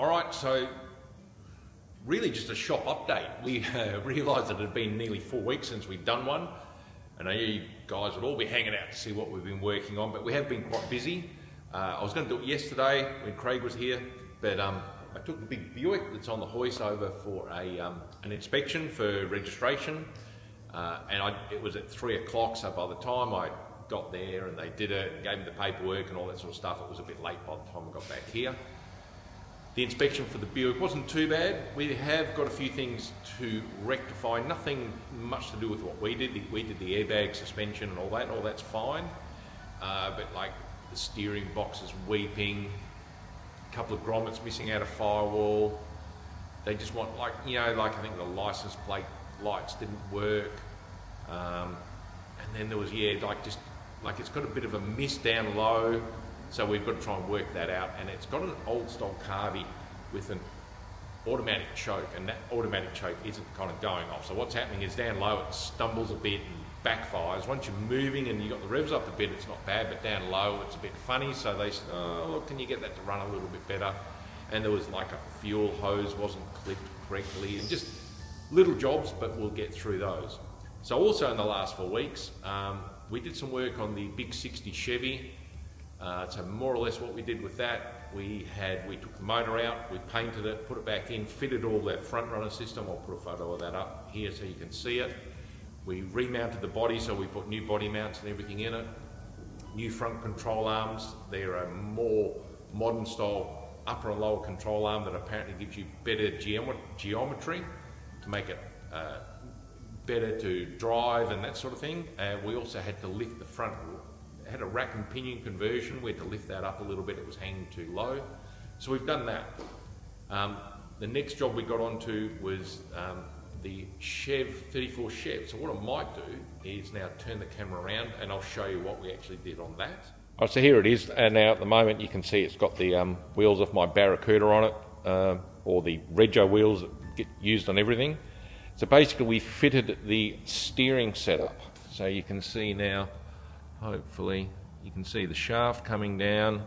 All right, so really just a shop update. We realised that it had been nearly 4 weeks since we'd done one, and I know you guys would all be hanging out to see what we've been working on, but we have been quite busy. I was going to do it yesterday when Craig was here, but I took the big Buick that's on the hoist over for an inspection for registration, and it was at 3 o'clock, so by the time I got there and they did it, gave me the paperwork and all that sort of stuff, it was a bit late by the time I got back here. The inspection for the Buick wasn't too bad. We have got a few things to rectify, nothing much to do with what we did. We did the airbag suspension and all that's fine. But like the steering box is weeping, a couple of grommets missing out of firewall. They just want like I think the license plate lights didn't work. And then there was, it's got a bit of a mist down low. So we've got to try and work that out, and it's got an old style Carvey with an automatic choke, and that automatic choke isn't kind of going off. So what's happening is down low it stumbles a bit and backfires. Once you're moving and you've got the revs up a bit, it's not bad, but down low it's a bit funny. So they said, oh look, can you get that to run a little bit better? And there was like a fuel hose wasn't clipped correctly, and just little jobs, but we'll get through those. So also in the last 4 weeks, we did some work on the big 60 Chevy. So more or less what we did with that, we took the motor out, we painted it, put it back in, fitted all that front runner system. I'll put a photo of that up here so you can see it. We remounted the body, so we put new body mounts and everything in it. New front control arms. They're a more modern style upper and lower control arm that apparently gives you better geometry to make it better to drive and that sort of thing. We also had to lift the front. Had a rack and pinion conversion. We had to lift that up a little bit. It was hanging too low. So we've done that. The next job we got onto was the Chev 34 Chev. So what I might do is now turn the camera around and I'll show you what we actually did on that. Oh, so here it is. And now at the moment you can see it's got the wheels of my Barracuda on it, or the Rego wheels that get used on everything. So basically we fitted the steering setup. So you can see now, hopefully you can see the shaft coming down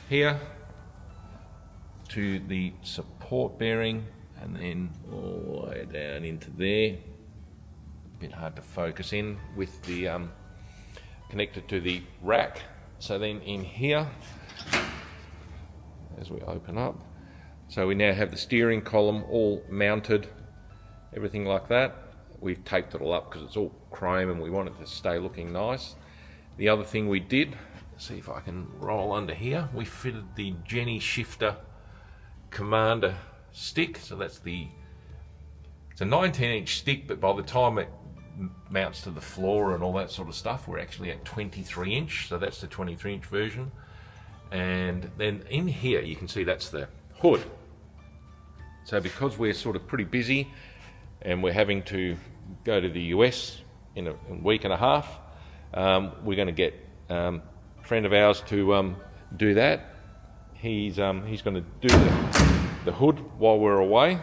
here to the support bearing and then all the way down into there. A bit hard to focus in with the connected to the rack. So then in here, as we open up, so we now have the steering column all mounted, everything like that. We've taped it all up because it's all chrome and we want it to stay looking nice. The other thing we did, see if I can roll under here, we fitted the Jenny Shifter Commander stick. So it's a 19-inch stick, but by the time it mounts to the floor and all that sort of stuff, we're actually at 23-inch. So that's the 23-inch version. And then in here, you can see that's the hood. So because we're sort of pretty busy and we're having to go to the US in a week and a half, we're going to get a friend of ours to do that. He's going to do the hood while we're away.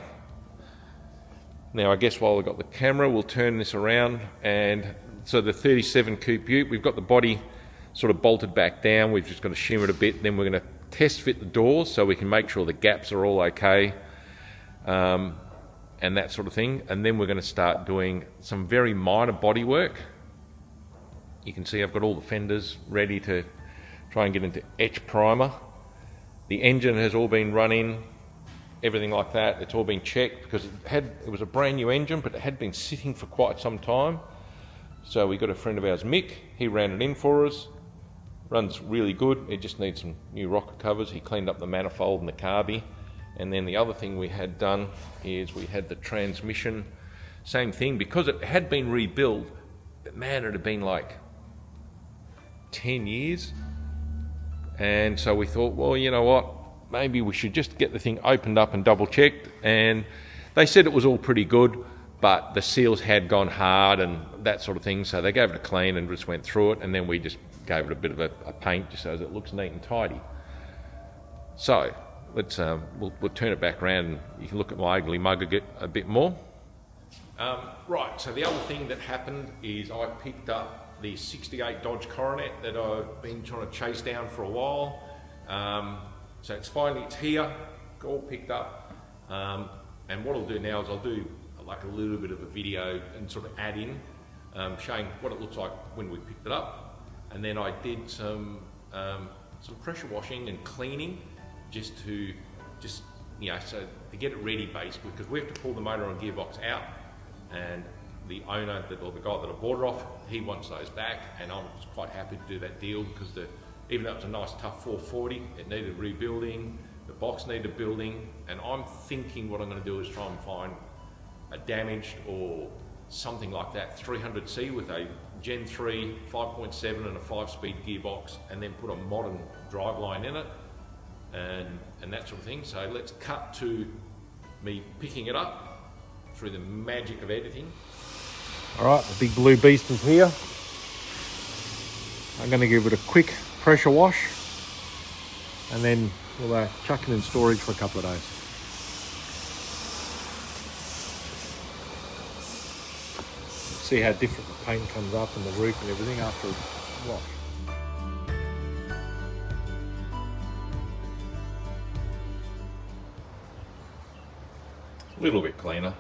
Now I guess while we've got the camera, we'll turn this around, and so the 37 Coupe Ute, we've got the body sort of bolted back down. We've just got to shimmer it a bit. Then we're going to test fit the doors so we can make sure the gaps are all okay, and that sort of thing. And then we're going to start doing some very minor body work. You can see I've got all the fenders ready to try and get into etch primer. The engine has all been run in, everything like that. It's all been checked because it was a brand new engine, but it had been sitting for quite some time. So we got a friend of ours, Mick, he ran it in for us. Runs really good. It just needs some new rocker covers. He cleaned up the manifold and the carby. And then the other thing we had done is we had the transmission, same thing, because it had been rebuilt, but man, it had been like 10 years. And so we thought, well, you know what, maybe we should just get the thing opened up and double checked. And they said it was all pretty good, but the seals had gone hard and that sort of thing. So they gave it a clean and just went through it. And then we just gave it a bit of a paint just so it looks neat and tidy. So let's we'll turn it back around and you can look at my ugly mug a bit more. Right, so the other thing that happened is I picked up the 68 Dodge Coronet that I've been trying to chase down for a while. So it's here. all picked up. And what I'll do now is I'll do like a little bit of a video and sort of add in, showing what it looks like when we picked it up. And then I did some pressure washing and cleaning just to so to get it ready basically, because we have to pull the motor and gearbox out, and the owner or the guy that I bought it off, he wants those back, and I was quite happy to do that deal because even though it was a nice tough 440, it needed rebuilding, the box needed building, and I'm thinking what I'm going to do is try and find a damaged or something like that 300C with a Gen 3 5.7 and a 5-speed gearbox, and then put a modern driveline in it and that sort of thing. So let's cut to me picking it up through the magic of editing. All right, the big blue beast is here. I'm going to give it a quick pressure wash, and then we'll chuck it in storage for a couple of days. See how different the paint comes up and the roof and everything after a wash. A little bit cleaner.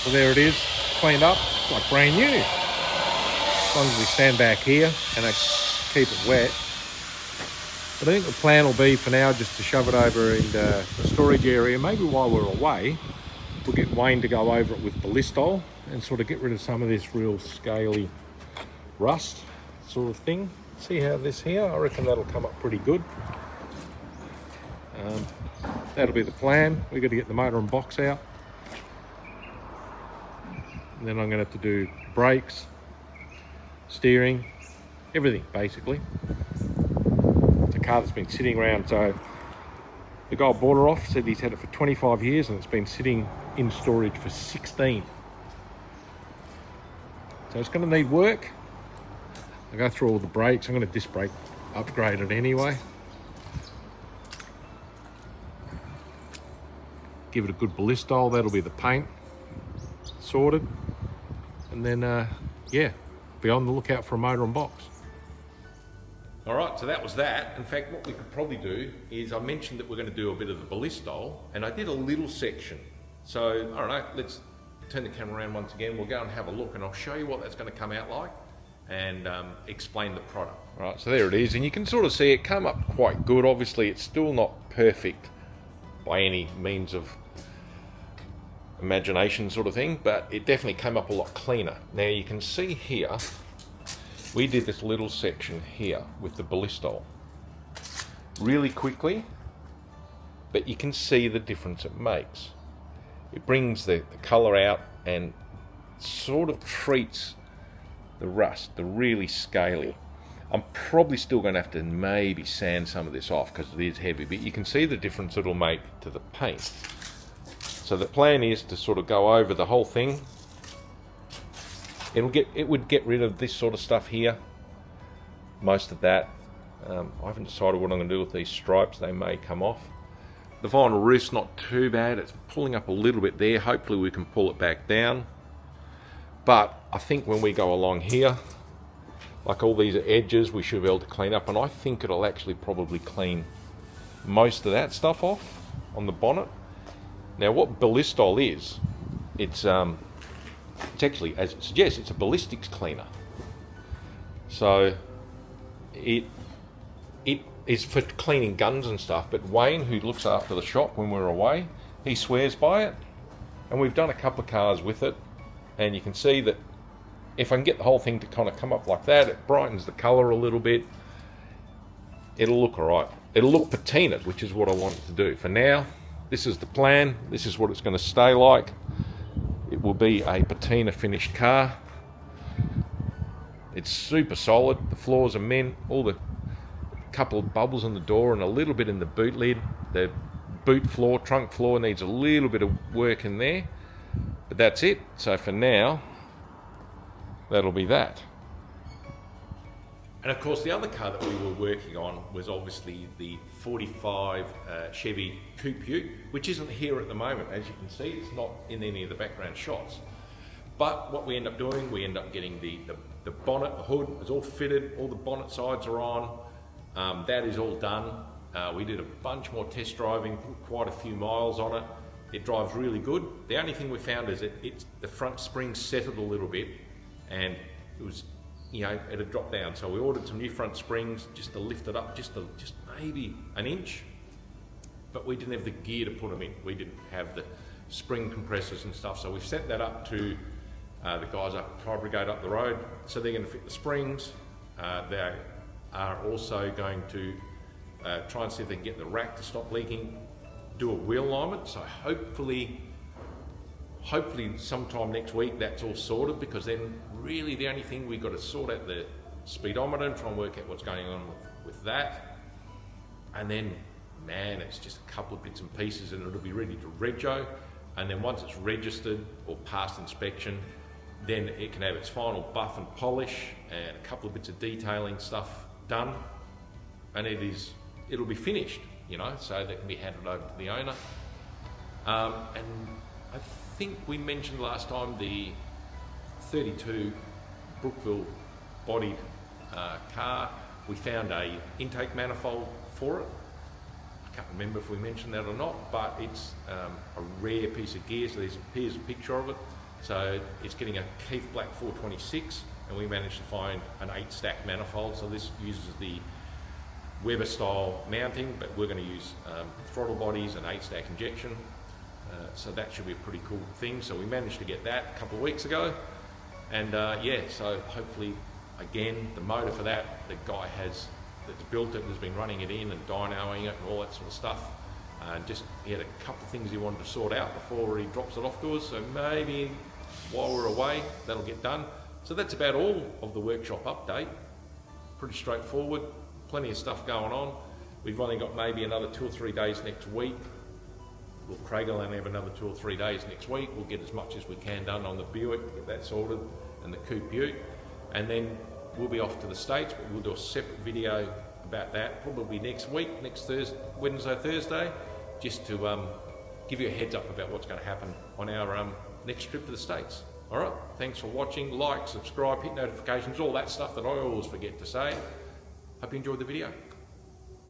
So there it is, cleaned up, it's like brand new. As long as we stand back here and keep it wet. But I think the plan will be for now just to shove it over in the storage area. Maybe while we're away, we'll get Wayne to go over it with Balistol and sort of get rid of some of this real scaly rust sort of thing. See how this here, I reckon that'll come up pretty good. That'll be the plan. We've got to get the motor and box out. And then I'm going to have to do brakes, steering, everything basically. It's a car that's been sitting around, so the guy bought her off, said he's had it for 25 years and it's been sitting in storage for 16. So it's going to need work. I'll go through all the brakes. I'm going to disc brake upgrade it anyway. Give it a good Balistol, that'll be the paint sorted. And then, yeah, be on the lookout for a motor and box. All right, so that was that. In fact, what we could probably do is I mentioned that we're going to do a bit of the Balistol, and I did a little section. So, I don't know, let's turn the camera around once again. We'll go and have a look, and I'll show you what that's going to come out like and explain the product. All right, so there it is, and you can sort of see it come up quite good. Obviously, it's still not perfect by any means of imagination sort of thing, but it definitely came up a lot cleaner. Now you can see here, we did this little section here with the Balistol really quickly, but you can see the difference it makes. It brings the colour out and sort of treats the rust, the really scaly. I'm probably still going to have to maybe sand some of this off because it is heavy, but you can see the difference it'll make to the paint. So the plan is to sort of go over the whole thing. It would get rid of this sort of stuff here, most of that. I haven't decided what I'm going to do with these stripes. They may come off. The vinyl roof's not too bad. It's pulling up a little bit there. Hopefully we can pull it back down. But I think when we go along here, like all these edges, we should be able to clean up, and I think it'll actually probably clean most of that stuff off on the bonnet. Now what Ballistol is, it's actually, as it suggests, it's a ballistics cleaner. So it is for cleaning guns and stuff, but Wayne, who looks after the shop when we're away, he swears by it. And we've done a couple of cars with it, and you can see that if I can get the whole thing to kind of come up like that, it brightens the colour a little bit. It'll look alright. It'll look patina, which is what I want it to do. For now, this is the plan. This is what it's going to stay like. It will be a patina finished car. It's super solid. The floors are mint. All the couple of bubbles in the door and a little bit in the boot lid. The boot floor, trunk floor needs a little bit of work in there. But that's it. So for now, that'll be that. And of course, the other car that we were working on was obviously the 45 Chevy Coupe Ute, which isn't here at the moment. As you can see, it's not in any of the background shots. But what we end up doing, we end up getting the bonnet, the hood is all fitted, all the bonnet sides are on. That is all done. We did a bunch more test driving, put quite a few miles on it. It drives really good. The only thing we found is that the front springs settled a little bit, and it was, you know, it had dropped down. So we ordered some new front springs just to lift it up just maybe an inch, but we didn't have the gear to put them in. We didn't have the spring compressors and stuff. So we've sent that up to the guys up at Fire Brigade up the road. So they're going to fit the springs. They are also going to try and see if they can get the rack to stop leaking, do a wheel alignment. So hopefully sometime next week that's all sorted, because then really the only thing we've got to sort out the speedometer and try and work out what's going on with that. And then, man, it's just a couple of bits and pieces and it'll be ready to rego. And then once it's registered or passed inspection, then it can have its final buff and polish and a couple of bits of detailing stuff done, and it'll be finished, you know, so that can be handed over to the owner. And I think we mentioned last time the 32 Brookville bodied car. We found a intake manifold for it. I can't remember if we mentioned that or not, but it's a rare piece of gear. So here's a picture of it. So it's getting a Keith Black 426, and we managed to find an 8-stack manifold. So this uses the Weber style mounting, but we're going to use throttle bodies and 8-stack injection. So that should be a pretty cool thing. So we managed to get that a couple of weeks ago. And yeah, so hopefully, again, the motor for that, the guy that's built it has been running it in and dynoing it and all that sort of stuff. Just he had a couple of things he wanted to sort out before he drops it off to us. So maybe while we're away, that'll get done. So that's about all of the workshop update. Pretty straightforward, plenty of stuff going on. We've only got maybe another 2 or 3 days next week. Well, Craig will only have another 2 or 3 days next week. We'll get as much as we can done on the Buick, get that sorted, and the Coupe Ute. And then we'll be off to the States, but we'll do a separate video about that probably next week, next Wednesday, Thursday, just to give you a heads up about what's going to happen on our next trip to the States. All right, thanks for watching. Like, subscribe, hit notifications, all that stuff that I always forget to say. Hope you enjoyed the video.